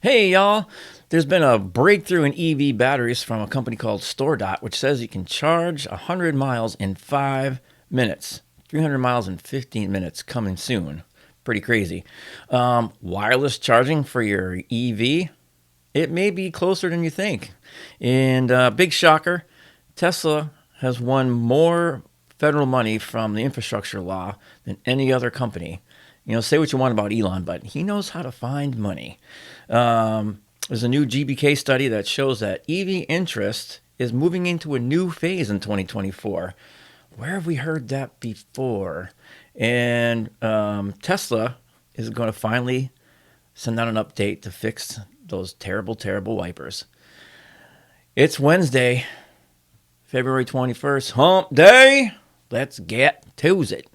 Hey, y'all. There's been a breakthrough in EV batteries from a company called StoreDot, which says you can charge 100 miles in 5 minutes, 300 miles in 15 minutes coming soon. Pretty crazy. Wireless charging for your EV, it may be closer than you think. And big shocker, Tesla has won more federal money from the infrastructure law than any other company. You know, say what you want about Elon, but he knows how to find money. There's a new GBK study that shows that EV interest is moving into a new phase in 2024. Where have we heard that before? And Tesla is going to finally send out an update to fix those terrible, terrible wipers. It's Wednesday, February 21st, hump day. Let's get to it.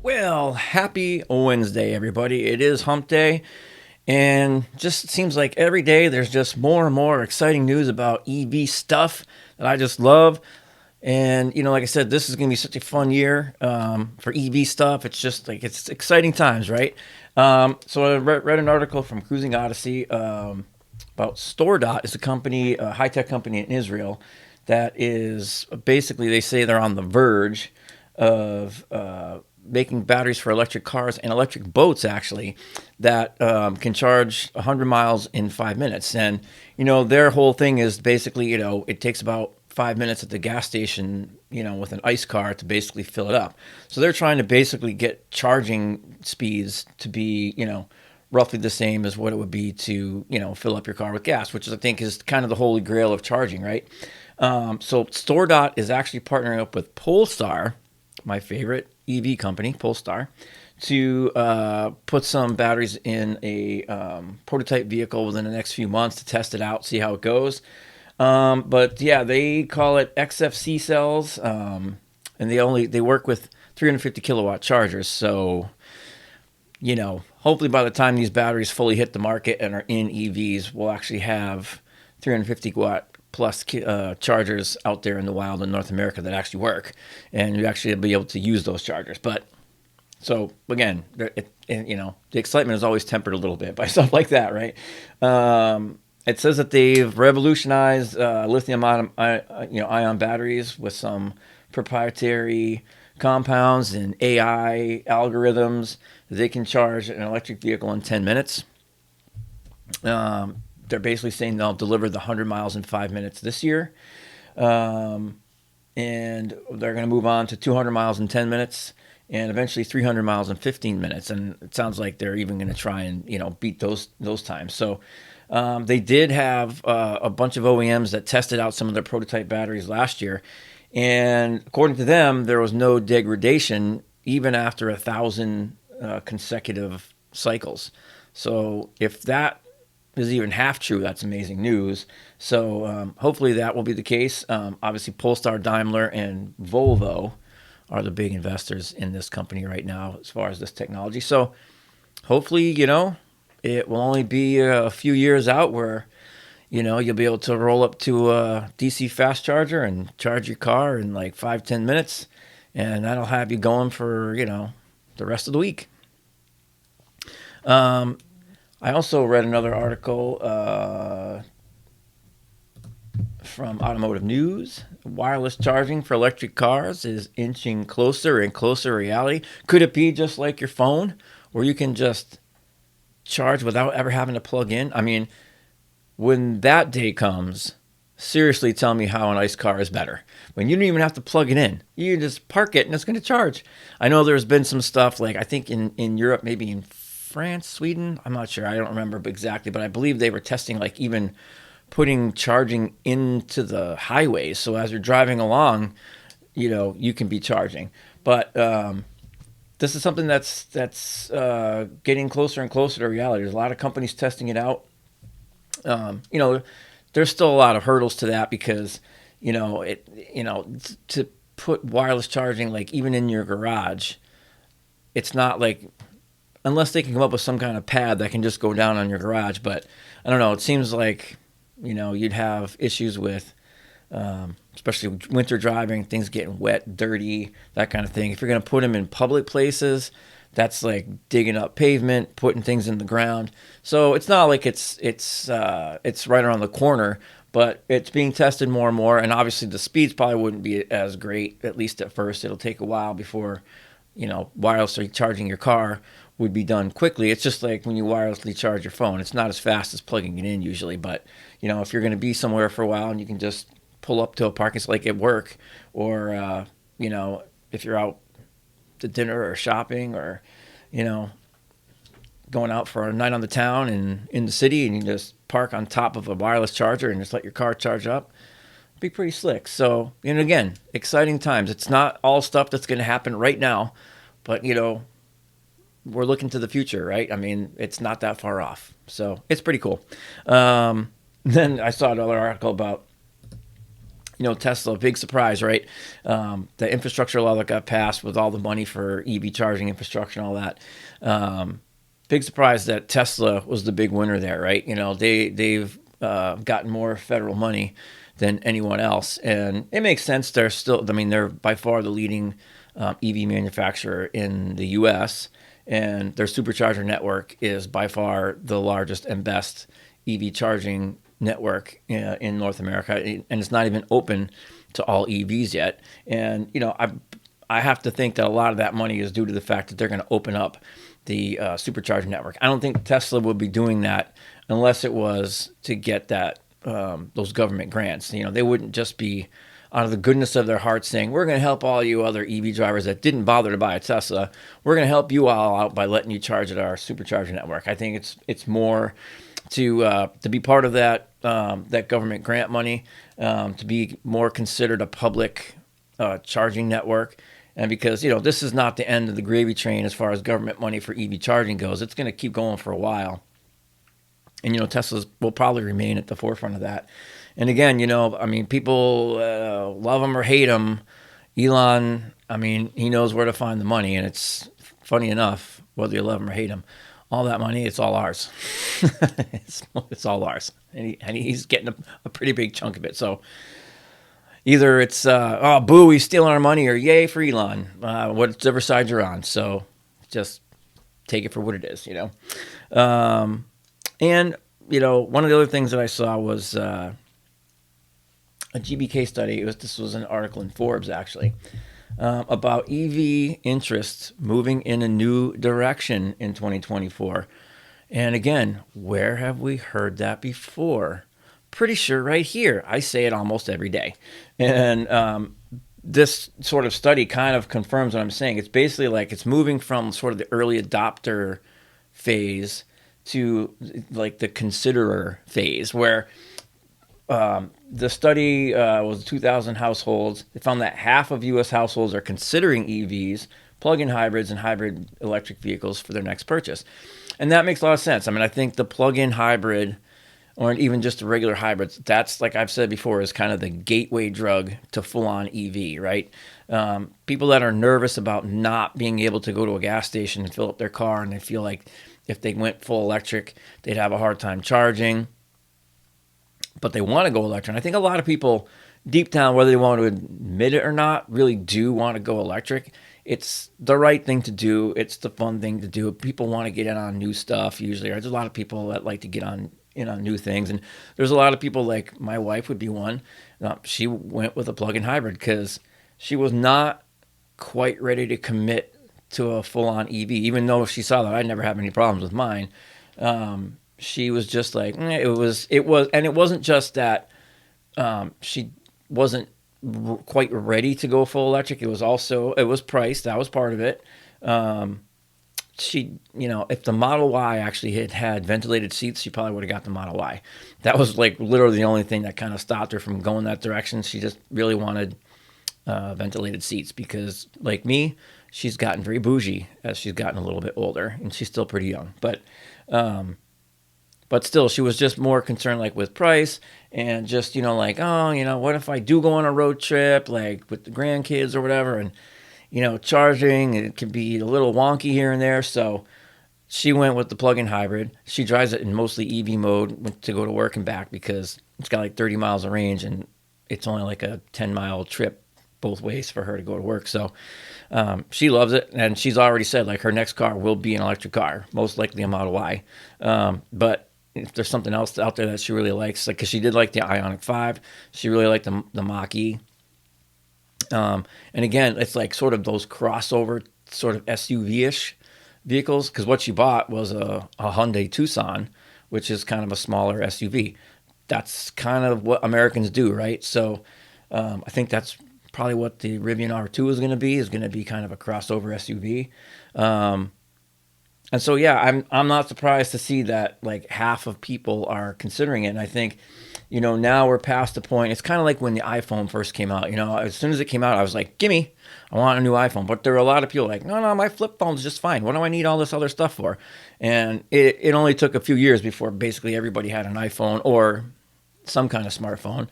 Well, happy Wednesday, everybody. It is hump day. And just seems like every day there's just more and more exciting news about EV stuff that I just love. And, like I said, this is going to be such a fun year for EV stuff. It's just like it's exciting times, right? So I read an article from Cruising Odyssey about StoreDot. It's a company, a high-tech company in Israel that is basically, they say they're on the verge of making batteries for electric cars and electric boats, actually, that can charge 100 miles in 5 minutes. And, their whole thing is basically, it takes about 5 minutes at the gas station, with an ICE car to basically fill it up. So they're trying to basically get charging speeds to be, roughly the same as what it would be to, fill up your car with gas, which I think is kind of the holy grail of charging, right? So StoreDot is actually partnering up with Polestar, my favorite EV company, Polestar, to put some batteries in a prototype vehicle within the next few months to test it out, see how it goes. But yeah, they call it XFC cells, and they work with 350 kilowatt chargers. So, hopefully by the time these batteries fully hit the market and are in EVs, we'll actually have 350 watt plus chargers out there in the wild in North America that actually work, and you actually be able to use those chargers. But so again, the excitement is always tempered a little bit by stuff like that, right? It says that they've revolutionized lithium-ion batteries with some proprietary compounds and AI algorithms. They can charge an electric vehicle in 10 minutes. They're basically saying they'll deliver the 100 miles in 5 minutes this year. And they're going to move on to 200 miles in 10 minutes and eventually 300 miles in 15 minutes. And it sounds like they're even going to try and, beat those times. So they did have a bunch of OEMs that tested out some of their prototype batteries last year. And according to them, there was no degradation even after 1,000 consecutive cycles. So if that is even half true, that's amazing news. So hopefully that will be the case. Obviously, Polestar, Daimler, and Volvo are the big investors in this company right now as far as this technology. So hopefully, it will only be a few years out where, you'll be able to roll up to a DC fast charger and charge your car in like 5-10 minutes. And that'll have you going for, the rest of the week. I also read another article from Automotive News. Wireless charging for electric cars is inching closer and closer to reality. Could it be just like your phone, where you can just charge without ever having to plug in? I mean, when that day comes, seriously tell me how an ICE car is better. When you don't even have to plug it in. You just park it and it's going to charge. I know there's been some stuff, like I think in Europe, maybe in France, Sweden, I'm not sure, I don't remember exactly, but I believe they were testing like even putting charging into the highways, so as you're driving along, you can be charging. But this is something that's getting closer and closer to reality. There's a lot of companies testing it out. There's still a lot of hurdles to that because to put wireless charging like even in your garage, it's not like unless they can come up with some kind of pad that can just go down on your garage. But I don't know. It seems like, you'd have issues with, especially winter driving, things getting wet, dirty, that kind of thing. If you're going to put them in public places, that's like digging up pavement, putting things in the ground. So it's not like it's right around the corner, but it's being tested more and more. And obviously the speeds probably wouldn't be as great, at least at first. It'll take a while before, wirelessly charging your car would be done quickly. It's just like when you wirelessly charge your phone. It's not as fast as plugging it in usually, but if you're going to be somewhere for a while and you can just pull up to a parking spot like at work, or if you're out to dinner or shopping, or going out for a night on the town and in the city, and you just park on top of a wireless charger and just let your car charge up, it'd be pretty slick. So, and again, exciting times. It's not all stuff that's going to happen right now, but we're looking to the future, right? I mean, it's not that far off, so it's pretty cool. Then I saw another article about Tesla, big surprise, right? The infrastructure law that got passed with all the money for EV charging infrastructure and all that. Big surprise that Tesla was the big winner there, right? They've gotten more federal money than anyone else, and it makes sense. They're by far the leading EV manufacturer in the U.S., and their supercharger network is by far the largest and best EV charging network in North America, and it's not even open to all EVs yet. And I have to think that a lot of that money is due to the fact that they're going to open up the supercharger network. I don't think Tesla would be doing that unless it was to get that those government grants. They wouldn't just be out of the goodness of their hearts saying, we're going to help all you other EV drivers that didn't bother to buy a Tesla. We're going to help you all out by letting you charge at our supercharger network. I think it's more to be part of that government grant money, to be more considered a public charging network. And because, this is not the end of the gravy train as far as government money for EV charging goes. It's going to keep going for a while. And, Teslas will probably remain at the forefront of that. And again, people love him or hate him. Elon, he knows where to find the money. And it's funny enough, whether you love him or hate him, all that money, it's all ours. it's all ours. And he's getting a pretty big chunk of it. So either it's, oh, boo, he's stealing our money, or yay for Elon, whatever side you're on. So just take it for what it is, And, one of the other things that I saw was a GBK study. This was an article in Forbes, actually, about EV interest moving in a new direction in 2024. And again, where have we heard that before? Pretty sure right here. I say it almost every day. And this sort of study kind of confirms what I'm saying. It's basically like it's moving from sort of the early adopter phase to like the considerer phase, where the study was 2,000 households. They found that half of U.S. households are considering EVs, plug-in hybrids, and hybrid electric vehicles for their next purchase. And that makes a lot of sense. I think the plug-in hybrid, or even just the regular hybrids, that's, like I've said before, is kind of the gateway drug to full-on EV, right? People that are nervous about not being able to go to a gas station and fill up their car, and they feel like if they went full electric, they'd have a hard time charging, but they want to go electric. And I think a lot of people, deep down, whether they want to admit it or not, really do want to go electric. It's the right thing to do. It's the fun thing to do. People want to get in on new stuff usually. Right? There's a lot of people that like to get in on new things. And there's a lot of people, like my wife would be one. She went with a plug-in hybrid because she was not quite ready to commit to a full-on EV, even though she saw that I never have any problems with mine. She was just like, it was, and it wasn't just that she wasn't quite ready to go full electric. It was price. That was part of it. She, if the Model Y actually had ventilated seats, she probably would have got the Model Y. That was like literally the only thing that kind of stopped her from going that direction. She just really wanted ventilated seats because, like me, she's gotten very bougie as she's gotten a little bit older, and she's still pretty young. But still, she was just more concerned, like, with price and just, like, what if I do go on a road trip, like, with the grandkids or whatever, and, charging, it can be a little wonky here and there. So she went with the plug-in hybrid. She drives it in mostly EV mode to go to work and back because it's got like 30 miles of range and it's only like a 10-mile trip both ways for her to go to work. So she loves it, and she's already said like her next car will be an electric car, most likely a Model Y. But if there's something else out there that she really likes, like because she did like the Ioniq 5, she really liked the Mach-E. And again, it's like sort of those crossover sort of SUV-ish vehicles, because what she bought was a Hyundai Tucson, which is kind of a smaller SUV. That's kind of what Americans do, right? So I think that's probably what the Rivian R2 is going to be kind of a crossover SUV. And so, yeah, I'm not surprised to see that like half of people are considering it. And I think, now we're past the point. It's kind of like when the iPhone first came out. As soon as it came out, I was like, gimme, I want a new iPhone. But there are a lot of people like, no, my flip phone's just fine. What do I need all this other stuff for? And it only took a few years before basically everybody had an iPhone or some kind of smartphone.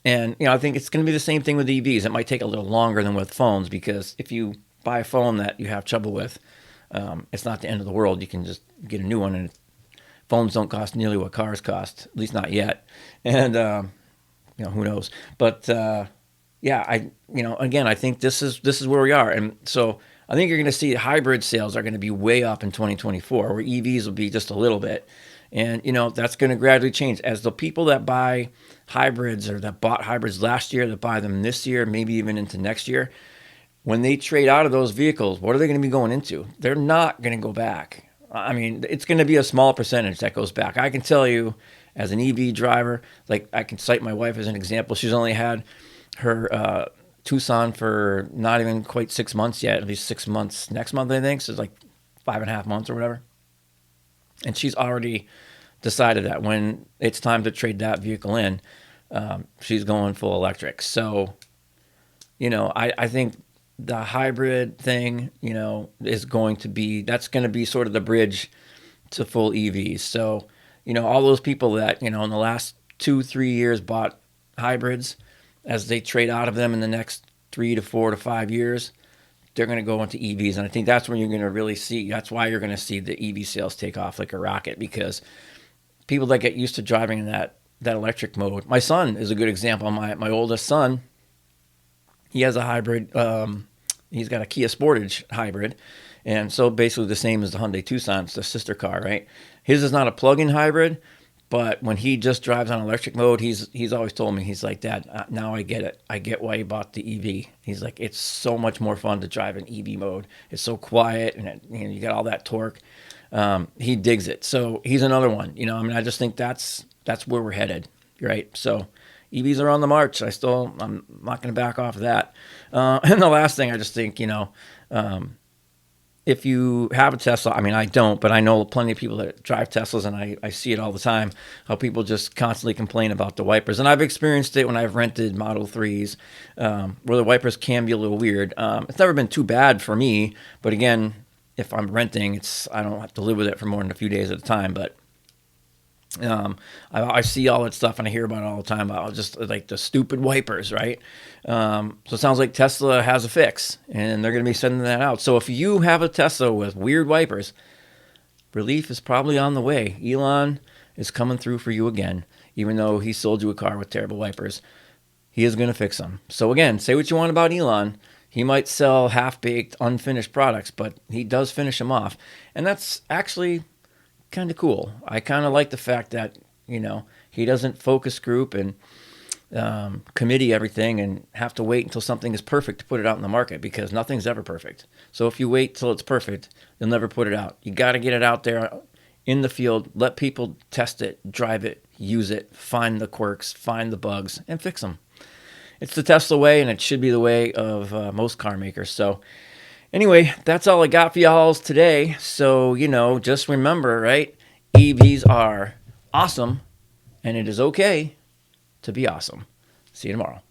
And I think it's going to be the same thing with EVs. It might take a little longer than with phones, because if you buy a phone that you have trouble with, it's not the end of the world. You can just get a new one, and phones don't cost nearly what cars cost, at least not yet. And who knows? But again, I think this is where we are, and so I think you're going to see hybrid sales are going to be way up in 2024, where EVs will be just a little bit. And, that's going to gradually change as the people that buy hybrids or that bought hybrids last year, that buy them this year, maybe even into next year, when they trade out of those vehicles, what are they going to be going into? They're not going to go back. I mean, it's going to be a small percentage that goes back. I can tell you as an EV driver, like I can cite my wife as an example. She's only had her Tucson for not even quite 6 months yet, at least 6 months next month, I think. So it's like 5.5 months or whatever. And she's already decided that when it's time to trade that vehicle in, she's going full electric. So, I think the hybrid thing, is going to be, that's going to be sort of the bridge to full EVs. So, all those people that, in the last 2-3 years bought hybrids, as they trade out of them in the next 3 to 4 to 5 years, they're going to go into EVs. And I think that's when you're going to really see, that's why you're going to see the EV sales take off like a rocket, because people that get used to driving in that electric mode. My son is a good example. My oldest son, he has a hybrid. He's got a Kia Sportage hybrid. And so basically the same as the Hyundai Tucson. It's the sister car, right? His is not a plug-in hybrid, but when he just drives on electric mode, he's always told me, he's like, Dad, now I get it. I get why he bought the EV. He's like, it's so much more fun to drive in EV mode. It's so quiet, and you got all that torque. He digs it. So he's another one. I just think that's where we're headed, right? So EVs are on the march. I'm not going to back off of that. And the last thing, I just think, if you have a Tesla, I don't, but I know plenty of people that drive Teslas, and I see it all the time, how people just constantly complain about the wipers. And I've experienced it when I've rented Model 3s, where the wipers can be a little weird. It's never been too bad for me, but again, if I'm renting, I don't have to live with it for more than a few days at a time. But I see all that stuff, and I hear about it all the time about just like the stupid wipers, right? So it sounds like Tesla has a fix, and they're going to be sending that out. So if you have a Tesla with weird wipers, relief is probably on the way. Elon is coming through for you again, even though he sold you a car with terrible wipers. He is going to fix them. So again, say what you want about Elon. He might sell half-baked, unfinished products, but he does finish them off. And that's actually kind of cool. I kind of like the fact that, he doesn't focus group and committee everything and have to wait until something is perfect to put it out in the market, because nothing's ever perfect. So if you wait till it's perfect, you'll never put it out. You got to get it out there in the field, let people test it, drive it, use it, find the quirks, find the bugs, and fix them. It's the Tesla way, and it should be the way of most car makers. So anyway, that's all I got for y'all today. So, just remember, right? EVs are awesome, and it is okay to be awesome. See you tomorrow.